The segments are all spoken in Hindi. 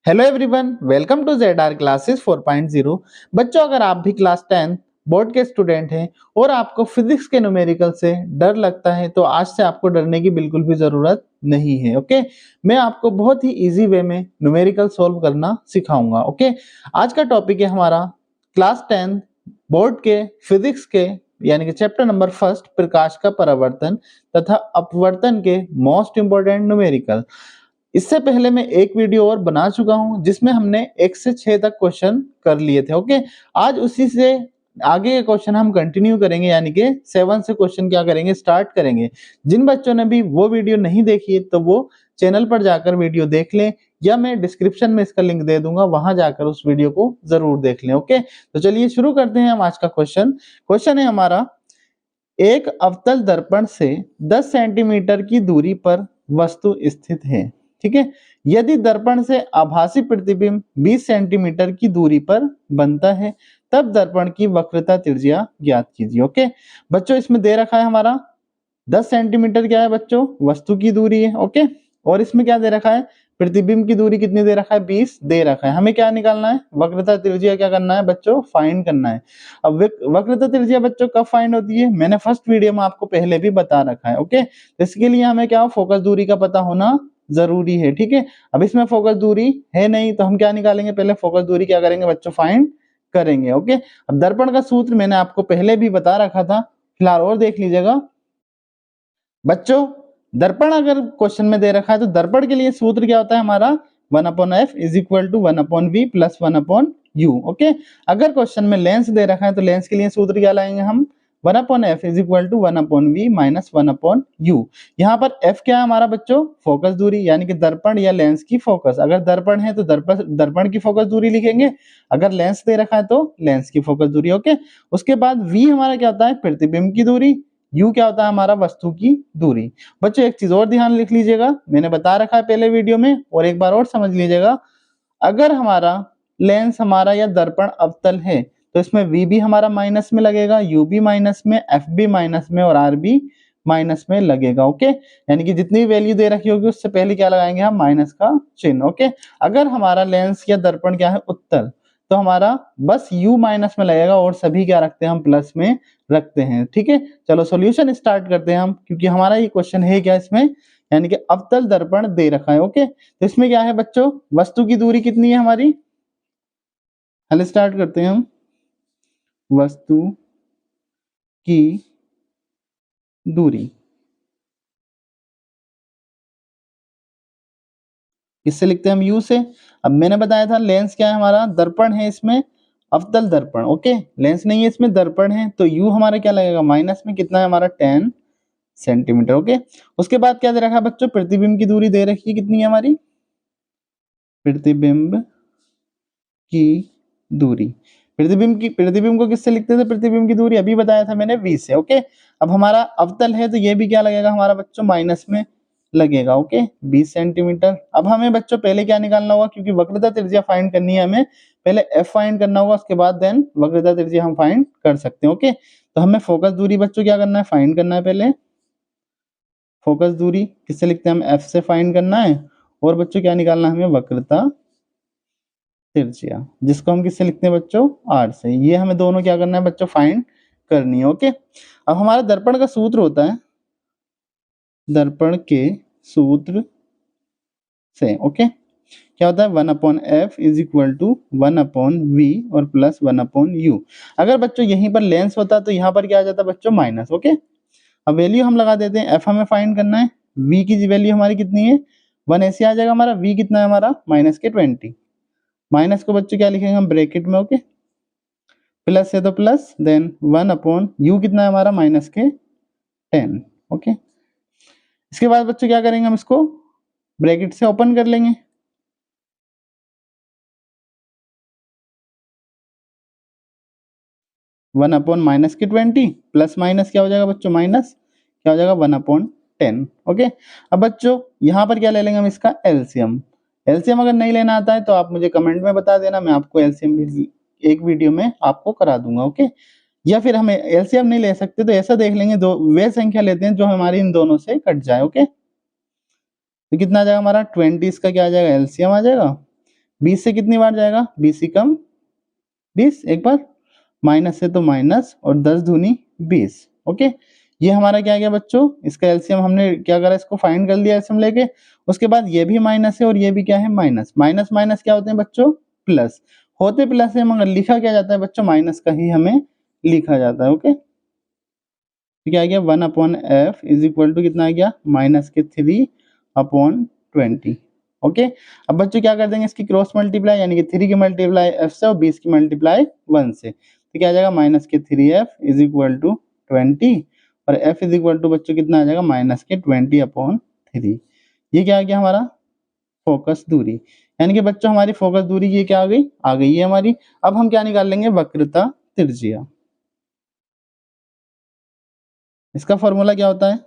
Hello everyone, welcome to ZR classes 4.0। बच्चों, अगर आप भी क्लास 10 बोर्ड के स्टूडेंट हैं और आपको फिजिक्स के न्यूमेरिकल से डर लगता है तो आज से आपको डरने की बिल्कुल भी जरूरत नहीं है। ओके, मैं आपको बहुत ही इजी वे में न्यूमेरिकल सॉल्व करना सिखाऊंगा। ओके, आज का टॉपिक है हमारा क्लास 10 बोर्ड के फिजिक्स के यानी कि चैप्टर नंबर फर्स्ट, प्रकाश का परावर्तन तथा अपवर्तन के मोस्ट इंपोर्टेंट न्यूमेरिकल। इससे पहले मैं एक वीडियो और बना चुका हूं जिसमें हमने 1 से 6 तक क्वेश्चन कर लिए थे। ओके, आज उसी से आगे के क्वेश्चन हम कंटिन्यू करेंगे, यानी कि 7 से क्वेश्चन क्या करेंगे, स्टार्ट करेंगे। जिन बच्चों ने भी वो वीडियो नहीं देखी है तो वो चैनल पर जाकर वीडियो देख लें, या मैं डिस्क्रिप्शन में इसका लिंक दे दूंगा, वहां जाकर उस वीडियो को जरूर देख लें। ओके, तो चलिए शुरू करते हैं हम आज का क्वेश्चन। क्वेश्चन है हमारा, एक अवतल दर्पण से 10 सेंटीमीटर की दूरी पर वस्तु स्थित है। ठीक है, यदि दर्पण से आभासी प्रतिबिंब 20 सेंटीमीटर की दूरी पर बनता है तब दर्पण की वक्रता त्रिज्या ज्ञात कीजिए। ओके बच्चों, इसमें दे रखा है हमारा 10 सेंटीमीटर क्या है बच्चों, वस्तु की दूरी है। ओके, और इसमें क्या दे रखा है, प्रतिबिंब की दूरी कितनी दे रखा है, 20 दे रखा है। हमें क्या निकालना है, वक्रता त्रिज्या क्या करना है बच्चों, फाइंड करना है। अब वक्रता त्रिज्या बच्चों कब फाइंड होती है, मैंने फर्स्ट वीडियो में आपको पहले भी बता रखा है। ओके, इसके लिए हमें क्या, फोकस दूरी का पता होना जरूरी है। ठीक है, अब इसमें फोकस दूरी है नहीं तो हम क्या निकालेंगे, पहले फोकस दूरी क्या करेंगे बच्चों, फाइंड करेंगे। ओके, अब दर्पण का सूत्र मैंने आपको पहले भी बता रखा था, फिलहाल और देख लीजिएगा बच्चों। दर्पण अगर क्वेश्चन में दे रखा है तो दर्पण के लिए सूत्र क्या होता है हमारा, 1/f is equal to 1/v plus 1/u। Okay, अगर क्वेश्चन में लेंस दे रखा है तो लेंस के लिए सूत्र क्या लाएंगे हम, 1/f is equal to 1/v minus 1/u। यहाँ पर f क्या है हमारा बच्चों, फोकस दूरी, यानी कि दर्पण या लेंस की फोकस। अगर दर्पण है तो दर्पण की फोकस दूरी लिखेंगे, अगर लेंस दे रखा है तो लेंस की फोकस दूरी। ओके, उसके बाद v हमारा क्या होता है, प्रतिबिंब की दूरी, u क्या होता है हमारा, वस्तु की दूरी। बच्चों एक चीज और ध्यान लिख लीजिएगा, मैंने बता रखा है पहले वीडियो में, और एक बार और समझ लीजिएगा। अगर हमारा लेंस हमारा या दर्पण अवतल है तो इसमें v भी हमारा माइनस में लगेगा, u भी माइनस में, f भी माइनस में और r भी माइनस में लगेगा। ओके, यानी कि जितनी वैल्यू दे रखी होगी उससे पहले क्या लगाएंगे हम, माइनस का चिन्ह। ओके, अगर हमारा लेंस या दर्पण क्या है, उत्तल, तो हमारा बस u माइनस में लगेगा और सभी क्या रखते हैं हम, प्लस में रखते हैं। ठीक है, चलो सॉल्यूशन स्टार्ट करते हैं हम, क्योंकि हमारा ये क्वेश्चन है क्या इसमें, यानी कि अवतल दर्पण दे रखा है। ओके, तो इसमें क्या है बच्चों, वस्तु की दूरी कितनी है हमारी, पहले स्टार्ट करते हैं हम, वस्तु की दूरी किससे लिखते हैं हम, u से। अब मैंने बताया था लेंस क्या है हमारा, दर्पण है, इसमें अवतल दर्पण। ओके, लेंस नहीं है इसमें, दर्पण है, तो u हमारा क्या लगेगा, माइनस में कितना है हमारा, 10 सेंटीमीटर। ओके, उसके बाद क्या दे रखा है बच्चों, प्रतिबिंब की दूरी दे रखी है, कितनी है हमारी, प्रतिबिंब की दूरी। प्रतिबिंब को किससे लिखते थे, प्रतिबिंब की दूरी अभी बताया था मैंने, v से। ओके, अब हमारा अवतल है तो ये भी क्या लगेगा हमारा बच्चों, माइनस में लगेगा। Okay, 20 centimetre. अब हमें बच्चों पहले क्या निकालना होगा, क्योंकि वक्रता त्रिज्या फाइंड करनी है हमें, पहले f फाइंड करना होगा, उसके बाद देन वक्रता त्रिज्या हम फाइंड कर सकते हैं। ओके, तो हमें फोकस दूरी बच्चों क्या करना है, फाइंड करना है। पहले फोकस दूरी किससे लिखते हैं हम, f से फाइंड करना है, और बच्चों क्या निकालना है हमें, वक्रता त्रिज्या, जिसको हम किससे लिखते हैं बच्चों, r से। ये हमें दोनों क्या करना है बच्चों, फाइंड करनी है। ओके, अब हमारा दर्पण का सूत्र होता है, दर्पण के सूत्र से, ओके, क्या होता है, 1/f is equal to 1/v और प्लस 1/u। अगर बच्चों यहीं पर लेंस होता तो यहाँ पर क्या आ जाता बच्चों, माइनस। ओके, अब वैल्यू हम लगा देते हैं, f हमें फाइंड करना है, v की वैल्यू हमारी कितनी है, 1 ऐसे आ जाएगा हमारा, v कितना है हमारा, माइनस के 20, माइनस को बच्चों क्या लिखेंगे हम, ब्रैकेट में। ओके, प्लस है तो प्लस, देन 1/u कितना है हमारा, माइनस के 10। ओके, इसके बाद बच्चों क्या करेंगे हम, इसको ब्रैकेट से ओपन कर लेंगे, वन अपॉन माइनस के 20 प्लस माइनस क्या हो जाएगा बच्चों, माइनस क्या हो जाएगा, 1/10। ओके, अब बच्चों यहाँ पर क्या ले लेंगे हम, इसका एलसीएम। एलसीएम अगर नहीं लेना आता है तो आप मुझे कमेंट में बता देना, मैं आपको एलसीएम भी एक वीडियो में आपको करा दूंगा। ओके, या फिर हमें एलसीएम नहीं ले सकते तो ऐसा देख लेंगे, दो वे संख्या लेते हैं जो हमारी इन दोनों से कट जाए। ओके, तो कितना आ जाएगा हमारा, 20, इसका क्या आ जाएगा, एलसीएम आ जाएगा, 20 से कितनी बार जाएगा, 20 ही कम 20 एक बार, माइनस है तो माइनस, और 10 दूनी 20। ओके, ये हमारा क्या गया बच्चों, इसका एलसीएम हमने क्या करा, इसको फाइंड कर लिया एलसीएम लेके। उसके बाद ये भी माइनस है और ये भी क्या है, माइनस। माइनस माइनस क्या होते हैं बच्चों, प्लस होते, प्लस है मगर लिखा क्या जाता है बच्चों, माइनस का ही हमें लिखा जाता है। ओके, तो क्या आ गया, 1/f इज इक्वल टू कितना आ गया, माइनस के 3/20। ओके, अब बच्चों क्या कर देंगे, इसकी क्रॉस मल्टीप्लाई, यानी कि 3 की मल्टीप्लाई f से और 20 की मल्टीप्लाई 1 से, तो क्या आ जाएगा, माइनस के 3f इज इक्वल टू 20, और f इज इक्वल टू बच्चों कितना आ जाएगा, माइनस के 20/3। ये क्या आ गया हमारा फोकस दूरी, यानी कि बच्चों हमारी फोकस दूरी ये क्या आ गई है हमारी। अब हम क्या निकाल लेंगे, वक्रता त्रिज्या। इसका फॉर्मूला क्या होता है,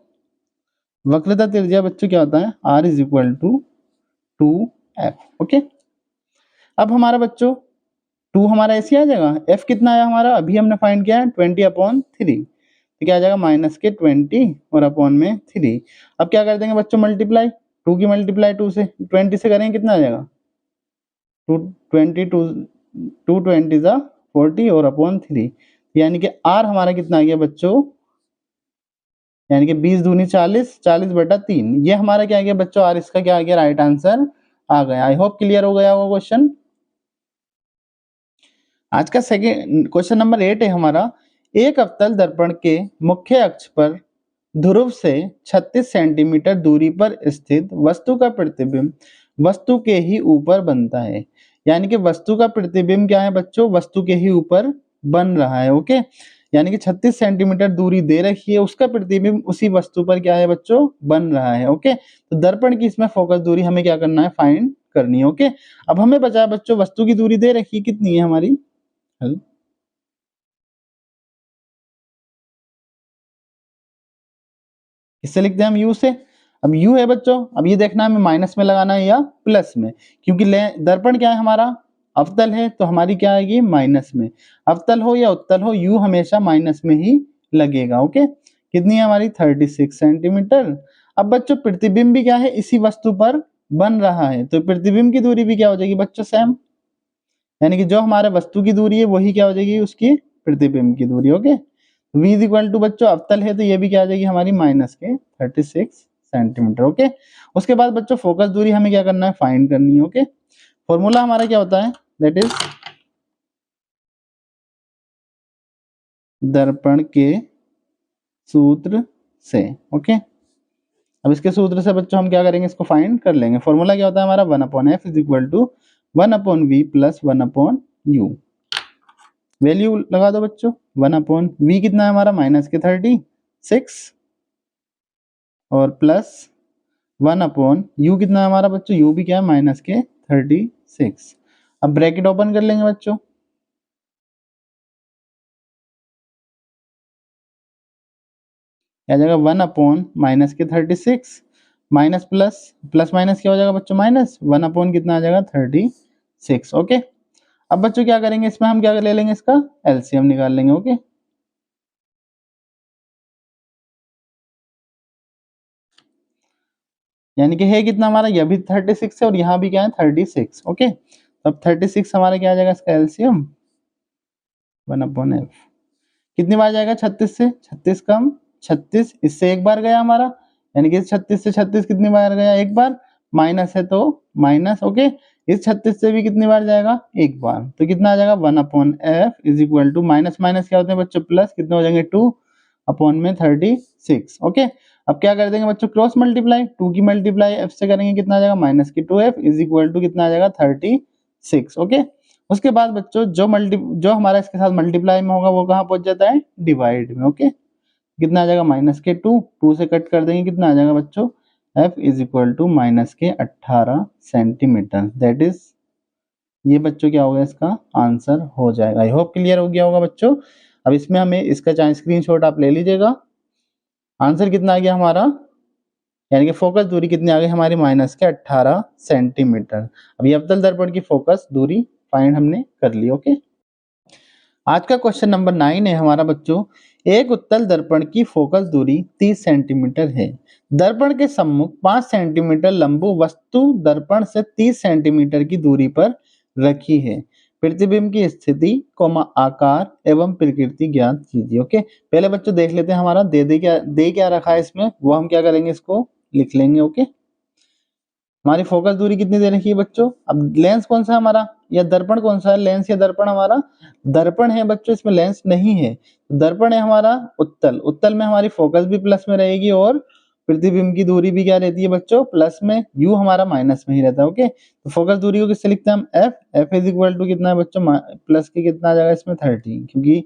वक्रता त्रिज्या बच्चों क्या होता है, r is equal to 2f। Okay, अब हमारा बच्चों 2 हमारा ऐसे आ जाएगा, f कितना आया हमारा, अभी हमने फाइंड किया है 20/3, तो क्या आ जाएगा, माइनस के 20 और अपॉन में 3। अब क्या कर देंगे बच्चों, मल्टीप्लाई, 2 की मल्टीप्लाई 2 से, 20 से करेंगे कितना आ जाएगा, 220 2 20 जा 40 और अपॉन 3, यानी कि r हमारा कितना आ गया बच्चों, यानी कि 20 दूनी 40, 40/3, ये हमारा क्या आ गया बच्चों, और इसका क्या आ गया, राइट आंसर आ गया। आई होप क्लियर हो गया होगा क्वेश्चन। आज का सेकंड क्वेश्चन नंबर 8 है हमारा, एक अवतल दर्पण के मुख्य अक्ष पर ध्रुव से 36 सेंटीमीटर दूरी पर स्थित वस्तु का प्रतिबिंब वस्तु के ही ऊपर बनता है, यानी कि वस्तु का प्रतिबिंब क्या है बच्चों, वस्तु के ही ऊपर बन रहा है। ओके, यानी कि 36 सेंटीमीटर दूरी दे रखी है, उसका प्रतिबिंब उसी वस्तु पर क्या है बच्चों, बन रहा है। ओके, तो दर्पण की इसमें फोकस दूरी हमें क्या करना है, फाइंड करनी है। ओके, अब हमें बचा है बच्चों, वस्तु की दूरी दे रखी है, कितनी है हमारी, किससे लिखते हैं हम, u से। अब u है बच्चों, अब ये देखना है हमें माइनस में लगाना है या प्लस में, क्योंकि दर्पण क्या है हमारा, अवतल है, तो हमारी क्या आएगी, माइनस में। अवतल हो या उत्तल हो, u हमेशा माइनस में ही लगेगा। ओके, कितनी है हमारी, 36 सेंटीमीटर। अब बच्चों प्रतिबिंब भी क्या है, इसी वस्तु पर बन रहा है, तो प्रतिबिंब की दूरी भी क्या हो जाएगी बच्चों, सेम, यानी कि जो हमारे वस्तु की दूरी है वही क्या हो जाएगी उसकी प्रतिबिंब की दूरी। Okay, v is equal to बच्चों अवतल है, तो ये भी क्या आ जाएगी हमारी, माइनस के 36 सेंटीमीटर। ओके, उसके बाद बच्चों फोकस दूरी हमें क्या करना है, फाइंड करनी है। ओके, फॉर्मूला हमारा क्या होता है, दैट इज दर्पण के सूत्र से। ओके, अब इसके सूत्र से बच्चों हम क्या करेंगे, इसको फाइंड कर लेंगे। फॉर्मूला क्या होता है हमारा, 1/f is equal to 1/v plus 1/u। Value लगा दो बच्चों, 1/v कितना है हमारा, माइनस के 36, और प्लस 1/u कितना है हमारा बच्चों, u भी क्या है, माइनस के 36। अब ब्रैकेट ओपन कर लेंगे बच्चों, क्या आ जाएगा, 1/माइनस के 36, माइनस प्लस, प्लस माइनस क्या हो जाएगा बच्चों, माइनस, 1/ कितना आ जाएगा, 36। ओके, अब बच्चों क्या करेंगे, इसमें हम क्या ले लेंगे, इसका एलसीएम निकाल लेंगे। ओके, यानी कि है कितना हमारा, यह भी 36 है और यहाँ भी क्या है, 36। ओके, अब 36 हमारा क्या आ जाएगा, इसका एलसीएम 1/f, कितनी बार जाएगा 36 से, 36 कम 36, इससे एक बार गया हमारा, यानी कि 36 से 36 कितनी बार गया, एक बार, माइनस है तो माइनस। ओके, इस 36 से भी कितनी बार जाएगा, एक बार, तो कितना आ जाएगा, 1/f is equal to, minus minus क्या होते हैं बच्चों, प्लस, कितने हो जाएंगे, 2 अपॉन में 36। ओके, अब क्या कर देंगे बच्चों, क्रॉस मल्टीप्लाई, 2 की मल्टीप्लाई f से करेंगे, कितना आ जाएगा, माइनस की 2f इज इक्वल टू कितना आ जाएगा, 36। ओके, उसके बाद बच्चों जो हमारा इसके साथ मल्टीप्लाई में होगा वो कहाँ पहुंच जाता है, डिवाइड में। ओके, कितना आ जाएगा, माइनस के 2 से कट कर देंगे, कितना आ जाएगा बच्चों, f is equal to minus के 18 सेंटीमीटर। दैट इज, ये बच्चों क्या होगा, इसका आंसर हो जाएगा। आई होप क्लियर हो गया होगा बच्चों। अब इसमें हमें इसका चाहे स्क्रीनशॉट आप ले लीजिएगा। आंसर कितना आ गया हमारा, यानी कि फोकस दूरी कितनी आ गई हमारी, माइनस के 18 सेंटीमीटर। अब ये अवतल दर्पण की फोकस दूरी फाइंड हमने कर ली। ओके, आज का क्वेश्चन नंबर 9 है हमारा बच्चों, एक उत्तल दर्पण की फोकस दूरी 30 सेंटीमीटर है। दर्पण के सम्मुख 5 सेंटीमीटर लंबु वस्तु दर्पण से 30 सेंटीमीटर की दूरी पर रखी है। प्रतिबिंब की स्थिति, आकार एवं प्रकृति ज्ञात कीजिए। ओके, पहले बच्चों देख लेते हैं हमारा दे क्या रखा है इसमें, वो हम क्या करेंगे, इसको लिख लेंगे। ओके, हमारी फोकस दूरी कितनी दे रखी है बच्चों। अब लेंस कौन सा है हमारा, या दर्पण कौन सा है, लेंस या दर्पण, हमारा दर्पण है बच्चों, इसमें लेंस नहीं है। दर्पण है हमारा उत्तल, उत्तल में हमारी फोकस भी प्लस में रहेगी और प्रतिबिंब की दूरी भी क्या रहती है बच्चों, प्लस में, यू हमारा माइनस में ही रहता है। ओके, तो फोकस दूरी को किससे लिखते हैं हम, F. F is equal to कितना है बच्चों, प्लस के कितना आ जाएगा इसमें 30, क्योंकि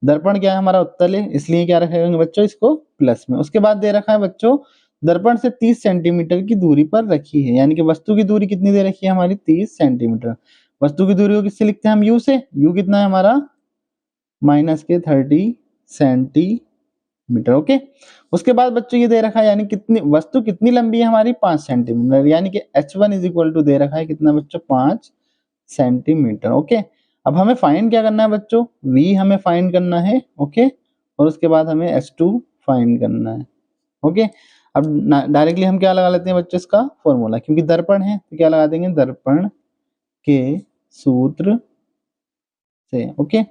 दर्पण क्या है हमारा उत्तल है, इसलिए क्या रखेंगे बच्चों, इसको प्लस में। उसके बाद दे रखा है बच्चों, दर्पण से 30 सेंटीमीटर की दूरी पर रखी है, यानी कि वस्तु की दूरी कितनी दे रखी है हमारी, 30 सेंटीमीटर। वस्तु की दूरी को किससे लिखते हैं हम, यू से। यू कितना है हमारा, माइनस के 30 सेंटीमीटर। ओके, उसके बाद बच्चों ये दे रखा है, यानी कितनी वस्तु कितनी लंबी है हमारी, 5 सेंटीमीटर, यानी कि h1 इज इक्वल टू दे रखा है कितना बच्चों, 5 सेंटीमीटर। ओके, अब हमें फाइंड क्या करना है बच्चों, v हमें फाइंड करना है। ओके, और उसके बाद हमें h2 फाइंड करना है। ओके, अब डायरेक्टली हम क्या लगा लेते हैं बच्चों, इसका फॉर्मूला, क्योंकि दर्पण है तो क्या लगा देंगे, दर्पण के सूत्र से। ओके,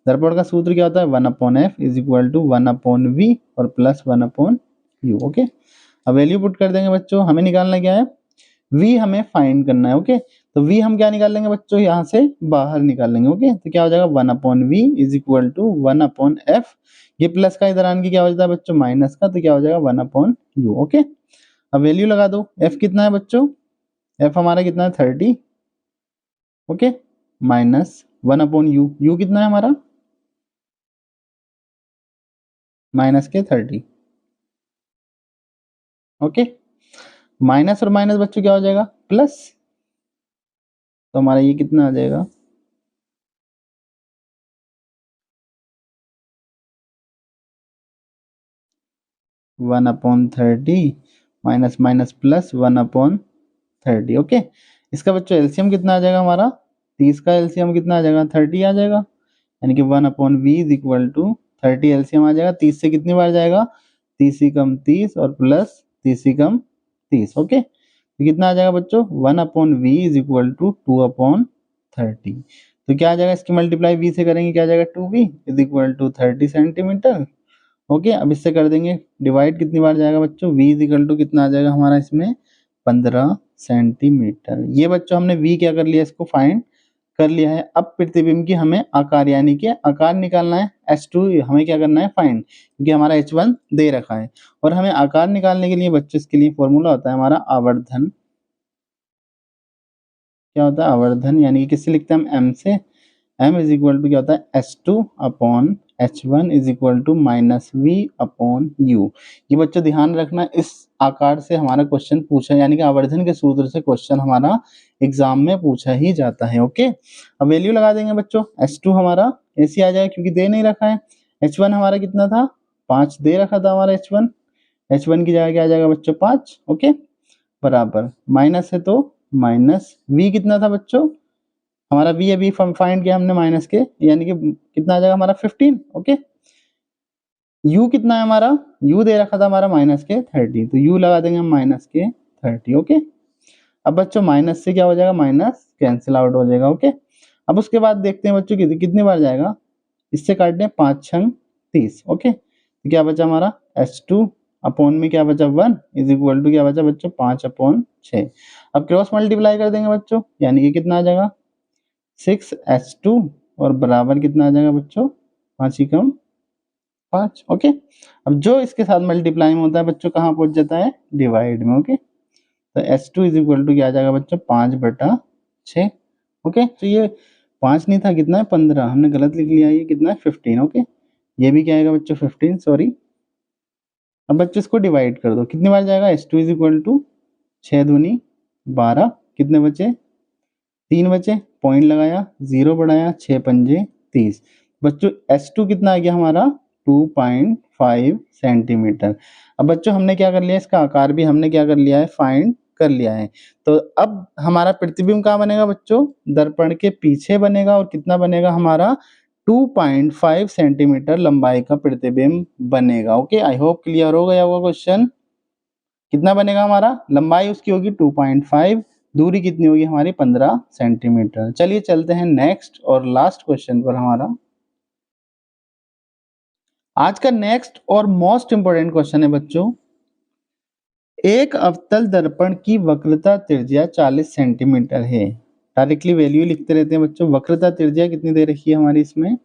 दर्पण का सूत्र क्या होता है, 1/f is equal to 1/v और प्लस 1/u। ओके, अब वैल्यू पुट कर देंगे बच्चों, हमें निकालना क्या है, v हमें फाइंड करना है। ओके, तो v हम क्या निकाल लेंगे बच्चों, यहाँ से बाहर निकाल लेंगे। ओके, तो क्या हो जाएगा, 1/v is equal to 1/f, ये प्लस का इधर आने की क्या हो जाता है बच्चों, माइनस का, तो क्या हो जाएगा 1/u। ओके, अब वैल्यू लगा दो, f कितना है बच्चों, f हमारा कितना है 30। ओके, माइनस 1/u, u कितना है हमारा, माइनस के 30। ओके, माइनस और माइनस बच्चों क्या हो जाएगा, प्लस, तो हमारा ये कितना आ जाएगा, one upon 30 minus minus plus 1/30। Okay, इसका बच्चों एलसीएम कितना आ जाएगा हमारा, 30 का एलसीएम कितना आ जाएगा, 30 आ जाएगा, यानी कि 1/v is equal to 30 LCM आ जाएगा। 30 से कितनी बार जाएगा, 30 ही कम 30 और प्लस 30 ही कम 30। ओके, तो कितना आ जाएगा बच्चों, 1/v इज इक्वल टू 2/30। तो क्या आ जाएगा, इसकी मल्टीप्लाई v से करेंगे, क्या आ जाएगा, 2v is equal to 30 centimetre. Okay, अब इससे कर देंगे डिवाइड, कितनी बार जाएगा बच्चों, v इज इक्वल टू कितना आ जाएगा हमारा इसमें, 15 सेंटीमीटर। ये बच्चों हमने v क्या कर लिया, इसको फाइंड कर लिया है। अब प्रतिबिंब की हमें आकार, यानी कि आकार निकालना है, h2 हमें क्या करना है फाइंड, क्योंकि हमारा h1 दे रखा है। और हमें आकार निकालने के लिए बच्चों, इसके लिए फॉर्मूला होता है हमारा आवर्धन। क्या होता है, आवर्धन, यानी कि किससे लिखते हैं हम, m से। m इज इक्वल टू क्या होता है, h2 upon h1 is equal to minus v upon u। ये बच्चों ध्यान रखना, इस आकार से हमारा क्वेश्चन पूछा, यानी कि आवर्धन के सूत्र से क्वेश्चन हमारा एग्जाम में पूछा ही जाता है। ओके, अब वैल्यू लगा देंगे बच्चों, h2 हमारा ऐसे आ जाएगा, क्योंकि दे नहीं रखा है। h1 हमारा कितना था, 5 दे रखा था हमारा h1, h1 की जगह क्या आ जाएगा बच्चों, 5। ओके, बराबर माइनस है तो माइनस, v कितना था बच्चों हमारा, v अभी फाइंड किया हमने माइनस के, यानी कि कितना आ जाएगा हमारा 15। ओके, u कितना है हमारा, u दे रखा था हमारा माइनस के 30, तो u लगा देंगे हम माइनस के 30। ओके, अब बच्चों माइनस से क्या हो जाएगा, माइनस कैंसिल आउट हो जाएगा। ओके, अब उसके बाद देखते हैं बच्चों कितनी बार जाएगा, इससे काटते हैं 5 छंग 30। ओके, तो क्या बचा हमारा, h2 अपॉन में क्या बचा 1 इज इक्वल टू क्या बचा बच्चों, 5/6। अब क्रॉस मल्टीप्लाई कर देंगे बच्चों, यानी कि कितना आ जाएगा, 6h2 और बराबर कितना आ जाएगा बच्चों, 5 ही कम 5। ओके, अब जो इसके साथ मल्टीप्लाई में होता है बच्चों, कहाँ पहुंच जाता है, डिवाइड में। ओके, तो h2 इज इक्वल टू क्या आ जाएगा बच्चों, 5/6। ओके, तो ये 5 नहीं था, कितना है 15, हमने गलत लिख लिया, ये कितना है 15। ओके, ये भी क्या आएगा बच्चों 15, सॉरी। अब बच्चों इसको डिवाइड कर दो, कितनी बार जाएगा, h2 इज इक्वल टू 6 दूनी 12, कितने बचे 3 बचे, पॉइंट लगाया, 0 बढ़ाया, 6 पंजे 30। बच्चों h2 कितना आ गया हमारा, 2.5 सेंटीमीटर। अब बच्चों हमने क्या कर लिया, इसका आकार भी हमने क्या कर लिया है, फाइंड कर लिया है। तो अब हमारा प्रतिबिंब कहाँ बनेगा बच्चों, दर्पण के पीछे बनेगा, और कितना बनेगा हमारा 2.5 सेंटीमीटर लंबाई का प्रतिबिंब बनेगा। ओके, आई होप क्लियर हो गया होगा क्वेश्चन। कितना बनेगा हमारा? लंबाई उसकी होगी 2.5, दूरी कितनी होगी हमारी? 15 सेंटीमीटर। चलिए चलते हैं नेक्स्ट और लास्ट क्वेश्चन पर हमारा। आज का नेक्स्ट और मोस्ट इंपोर्टेंट क्वेश्चन है बच्चों, एक अवतल दर्पण की वक्रता त्रिज्या 40 सेंटीमीटर है। डायरेक्टली वैल्यू लिखते रहते हैं बच्चों। वक्रता त्रिज्या कितनी दे रखी है हमारी इसमें?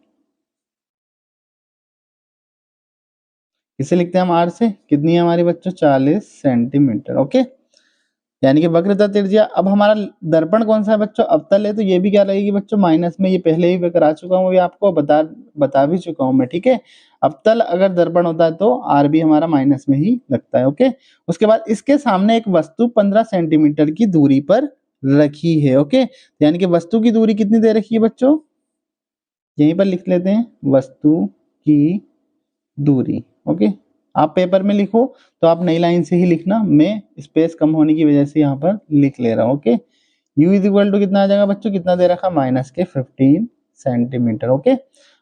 इसे लिखते हैं हम आर से। कितनी है हमारी बच्चों? 40 सेंटीमीटर। ओके, यानी कि वक्रता त्रिज्या। अब हमारा दर्पण कौन सा है बच्चों? अवतल है, तो ये भी क्या रहेगी बच्चों? माइनस में। ये पहले ही मैं करा चुका हूँ, अभी आपको बता भी चुका हूँ मैं, ठीक है। अवतल अगर दर्पण होता है तो आर भी हमारा माइनस में ही लगता है। ओके, उसके बाद इसके सामने एक वस्तु 15 सेंटीमीटर की दूरी पर रखी है। ओके, यानी कि वस्तु की दूरी कितनी दे रखी है बच्चों? यहीं पर लिख लेते हैं, वस्तु की दूरी। ओके, आप पेपर में लिखो तो आप नई लाइन से ही लिखना, मैं स्पेस कम होने की वजह से यहाँ पर लिख ले रहा हूँ। Okay, u is equal to कितना आ जाएगा बच्चों? कितना दे रखा? माइनस के 15 सेंटीमीटर। ओके,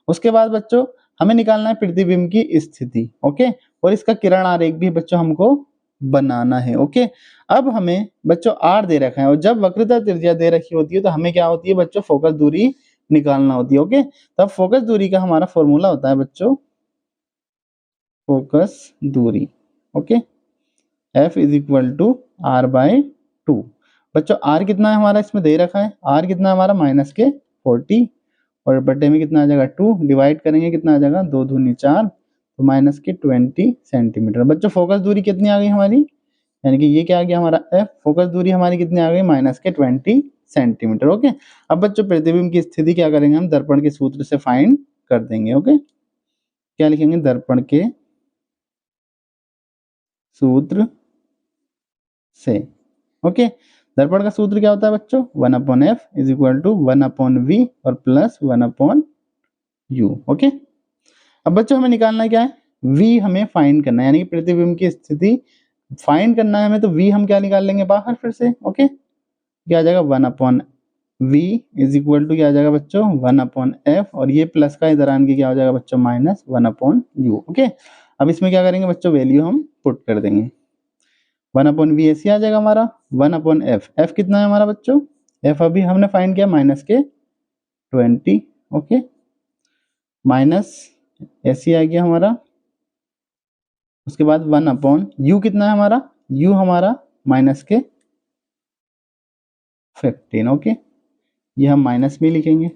उसके बाद बच्चों हमें निकालना है प्रतिबिंब की स्थिति। ओके, और इसका किरण आरेख भी बच्चों हमको बनाना है। ओके, अब हमें बच्चों आर दे रखा है, और जब वक्रता त्रिज्या दे रखी होती है तो हमें क्या होती है बच्चों? फोकस दूरी निकालना होती है। ओके, तब फोकस दूरी का हमारा फॉर्मूला होता है बच्चों, फोकस दूरी। Okay, F is equal to R by 2। बच्चों आर कितना है हमारा इसमें दे रखा है? आर कितना है हमारा? माइनस के 40, और बटे में कितना आ जाएगा? 2, डिवाइड करेंगे कितना आ जाएगा? 2 दूनी 4, तो माइनस के 20 सेंटीमीटर। बच्चों फोकस दूरी कितनी आ गई हमारी? यानी कि ये क्या आ गया हमारा? F। फोकस दूरी हमारी कितनी आ गई? माइनस के 20 सेंटीमीटर। ओके, अब बच्चों प्रतिबिंब की स्थिति क्या करेंगे हम? दर्पण के सूत्र से फाइंड कर देंगे। ओके, क्या लिखेंगे? दर्पण के सूत्र से। ओके, दर्पण का सूत्र क्या होता है बच्चों? 1/f is equal to 1/v और प्लस 1/u। ओके, अब बच्चों हमें निकालना क्या है? v हमें फाइंड करना है, यानी कि प्रतिबिंब की स्थिति फाइंड करना है हमें, तो v हम क्या निकाल लेंगे बाहर फिर से। ओके, क्या आ जाएगा? 1/v इज इक्वल टू क्या आ जाएगा बच्चों? 1/f, और ये प्लस का इधर आने के क्या हो जाएगा बच्चों? Minus 1/u। ओके, अब इसमें क्या करेंगे बच्चों? वैल्यू हम पुट कर देंगे। 1/v ऐसे आ जाएगा हमारा, 1/f। f कितना है हमारा बच्चों? f अभी हमने फाइंड किया माइनस के 20। ओके, माइनस ऐसे आ गया हमारा। उसके बाद 1/u कितना है हमारा? u हमारा माइनस के 15। ओके, ये हम माइनस में लिखेंगे।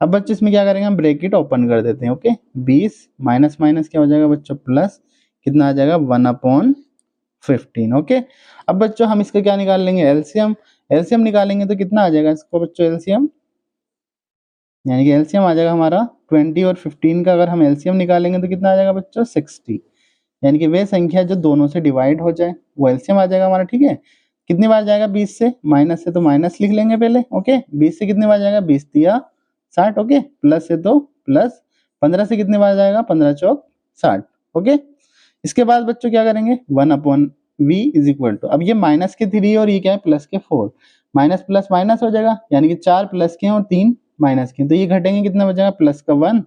अब बच्चों इसमें क्या करेंगे? हम ब्रैकेट ओपन कर देते हैं। ओके, 20 माइनस माइनस क्या हो जाएगा बच्चों? प्लस कितना आ जाएगा? 1/15। ओके, अब बच्चों हम इसका क्या निकाल लेंगे? एलसीएम। एलसीएम निकालेंगे तो कितना आ जाएगा इसको बच्चों? एलसीएम यानी कि एलसीएम आ जाएगा हमारा 20 और 15 का अगर हम एलसीएम निकालेंगे तो कितना आ जाएगा बच्चों? 60। यानी कि वे संख्या जो दोनों से डिवाइड हो जाए वो एलसीएम आ जाएगा हमारा। ठीक है, कितनी बार जाएगा? 20 से। माइनस से तो माइनस लिख लेंगे पहले। ओके, 20 से कितनी बार जाएगा? 20 तिया 60। ओके, प्लस से तो प्लस, 15 से कितनी बार जाएगा? 15 चौक 60। ओके, इसके बाद बच्चों क्या करेंगे? 1/v इज इक्वल टू, अब ये माइनस के 3 और ये क्या है? प्लस के 4। माइनस प्लस माइनस हो जाएगा, यानी कि 4 प्लस के और 3 माइनस के, तो ये घटेंगे, कितना बचेगा? प्लस का 1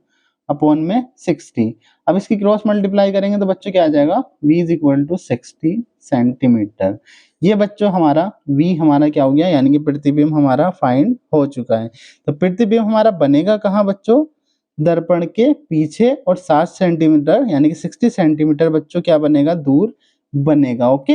अपॉन में 60। अब इसकी क्रॉस मल्टीप्लाई करेंगे तो बच्चों क्या आ जाएगा? v is equal to 60 centimetre. ये बच्चों हमारा v हमारा क्या हो गया? यानी कि प्रतिबिंब हमारा फाइंड हो चुका है। तो प्रतिबिंब हमारा बनेगा कहाँ बच्चों? दर्पण के पीछे, और 7 सेंटीमीटर यानी कि 60 सेंटीमीटर बच्चों क्या बनेगा? दूर बनेगा। ओके,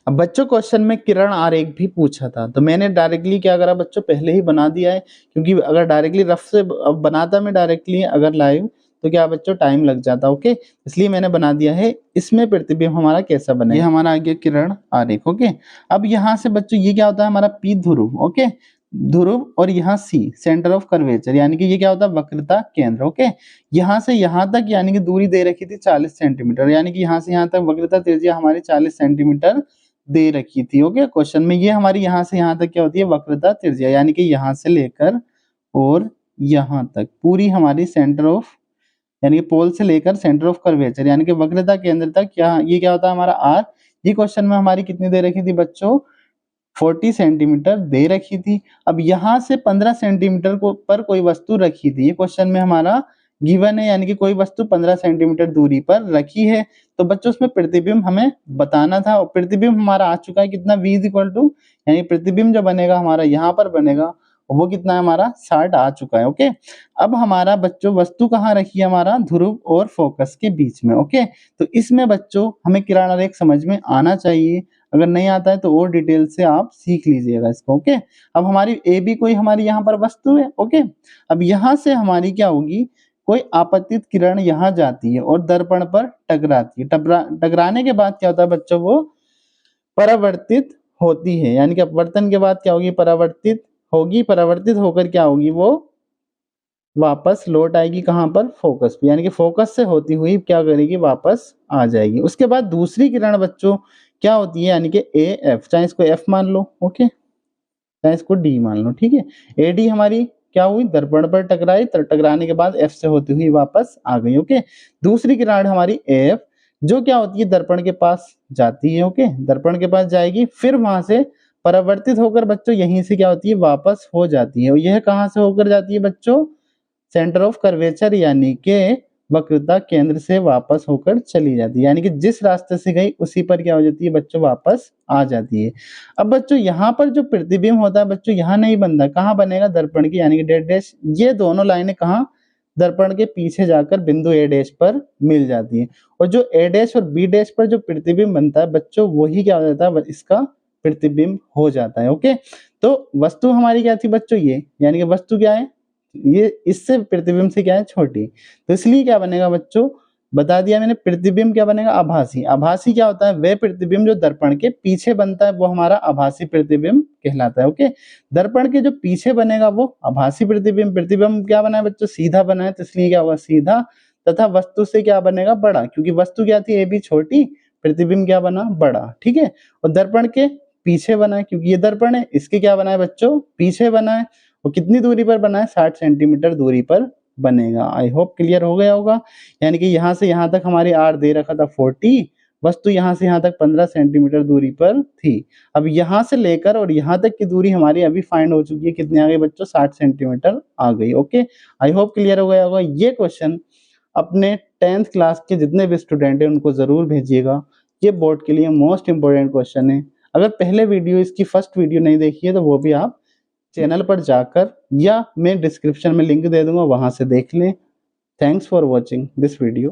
अब बच्चों क्वेश्चन में किरण आरेख भी पूछा था, तो मैंने डायरेक्टली क्या करा बच्चों? पहले ही बना दिया है, क्योंकि अगर डायरेक्टली रफ से बनाता मैं डायरेक्टली अगर लाइव तो क्या बच्चों? टाइम लग जाता। ओके, इसलिए मैंने बना दिया है। इसमें प्रतिबिंब हमारा कैसा बने, ये हमारा आ गया किरण आरेख। ओके, अब यहाँ से बच्चों ये क्या होता है हमारा? पी ध्रुव। ओके, ध्रुव, और यहाँ सी सेंटर ऑफ कर्वेचर, यानी कि ये क्या होता है? वक्रता केंद्र। ओके, यहाँ से यहाँ तक यानी कि दूरी दे रखी थी 40 सेंटीमीटर, यानी कि यहाँ से यहाँ तक वक्रता त्रिज्या हमारी 40 सेंटीमीटर दे रखी थी। ओके, क्वेश्चन में ये हमारी यहाँ से यहाँ तक क्या होती है? वक्रता त्रिज्या, यानी कि यहाँ से लेकर और यहाँ तक पूरी हमारी सेंटर ऑफ, यानी कि पोल से लेकर सेंटर ऑफ कर्वेचर, यानी कि वक्रता केंद्र तक, क्या ये क्या होता है हमारा? आर। ये क्वेश्चन में हमारी कितनी दे रखी थी बच्चों? 40 सेंटीमीटर दे रखी थी। अब यहाँ से 15 सेंटीमीटर को पर कोई वस्तु रखी थी। ये क्वेश्चन में हमारा गिवन है, यानी कि कोई वस्तु 15 सेंटीमीटर दूरी पर रखी है। तो बच्चों उसमें प्रतिबिंब हमें बताना था और प्रतिबिंब हमारा आ चुका है कितना, v इज इक्वल टू, यानी प्रतिबिंब जो बनेगा हमारा यहाँ पर बनेगा वो कितना है हमारा 60 आ चुका है। ओके, अब हमारा बच्चों वस्तु कहाँ रखी है, हमारा ध्रुव और फोकस के बीच में। ओके, तो इसमें बच्चों हमें किरण आरेख समझ में आना चाहिए। अगर नहीं आता है तो और डिटेल से आप सीख लीजिएगा इसको। ओके, अब हमारी ए बी कोई हमारी यहाँ पर वस्तु है। ओके, अब यहाँ से हमारी क्या होगी, कोई आपतित किरण यहाँ जाती है और दर्पण पर टकराती है। टकराने के बाद क्या होता है बच्चों, वो परावर्तित होती है, यानी कि अपवर्तन के बाद क्या होगी, परावर्तित होगी। परावर्तित होकर क्या होगी, वो वापस लौट आएगी कहाँ पर, फोकस पे, यानी कि फोकस से होती हुई क्या करेगी, वापस आ जाएगी। उसके बाद दूसरी किरण बच्चों क्या होती है, यानी कि ए एफ, चाहे इसको एफ मान लो, ओके, चाहे इसको डी मान लो, ठीक है। ए डी हमारी क्या हुई, दर्पण पर टकराई, टकराने के बाद एफ से होती हुई वापस आ गई। ओके, दूसरी किरण हमारी एफ, जो क्या होती है, दर्पण के पास जाती है। ओके, दर्पण के पास जाएगी, फिर वहां से परावर्तित होकर बच्चों यहीं से क्या होती है, वापस हो जाती है। और यह कहाँ से होकर जाती है बच्चों, सेंटर ऑफ कर्वेचर, यानी कि वक्रता केंद्र से वापस होकर चली जाती है, यानी कि जिस रास्ते से गई उसी पर क्या हो जाती है बच्चों, वापस आ जाती है। अब बच्चों यहाँ पर जो प्रतिबिंब होता है बच्चों यहाँ नहीं बनता, कहाँ बनेगा, दर्पण की, यानी कि डेड डैश। ये दोनों लाइनें कहाँ, दर्पण के पीछे जाकर बिंदु ए डैश पर मिल जाती है। और जो ए डैश और बी डैश पर जो प्रतिबिंब बनता है बच्चों, वही क्या हो जाता है, इसका प्रतिबिंब हो जाता है। ओके, तो वस्तु हमारी क्या थी बच्चों, ये, यानी कि वस्तु क्या है, ये इससे प्रतिबिंब से क्या है, छोटी। तो इसलिए क्या बनेगा बच्चों, बता दिया मैंने, प्रतिबिंब क्या बनेगा, आभासी। आभासी क्या होता है, वह प्रतिबिंब जो दर्पण के पीछे बनता है वो हमारा आभासी प्रतिबिंब कहलाता है। ओके, दर्पण के जो पीछे बनेगा वो आभासी प्रतिबिंब। प्रतिबिंब क्या बना है बच्चों, सीधा बना है, तो इसलिए क्या होगा, सीधा। तथा वस्तु से क्या बनेगा, बड़ा, क्योंकि वस्तु क्या थी, ए बी छोटी, प्रतिबिंब क्या बना, बड़ा, ठीक है। और दर्पण के पीछे बना है, क्योंकि ये दर्पण है, इसके क्या बना है बच्चों, पीछे बना है। वो कितनी दूरी पर बना है, 60 सेंटीमीटर दूरी पर बनेगा। आई होप क्लियर हो गया होगा। यानी कि यहाँ से यहाँ तक हमारी आर दे रखा था 40, वस्तु यहाँ से यहाँ तक 15 सेंटीमीटर दूरी पर थी। अब यहाँ से लेकर और यहाँ तक की दूरी हमारी अभी फाइंड हो चुकी है, कितनी आ गई बच्चों, 60 सेंटीमीटर आ गई। ओके, आई होप क्लियर हो गया होगा। ये क्वेश्चन अपने 10th क्लास के जितने भी स्टूडेंट हैं उनको जरूर भेजिएगा, ये बोर्ड के लिए मोस्ट इंपोर्टेंट क्वेश्चन है। अगर पहले वीडियो, इसकी फर्स्ट वीडियो नहीं देखी है तो वो भी आप चैनल पर जाकर, या मैं डिस्क्रिप्शन में लिंक दे दूंगा, वहां से देख लें। Thanks for watching this video.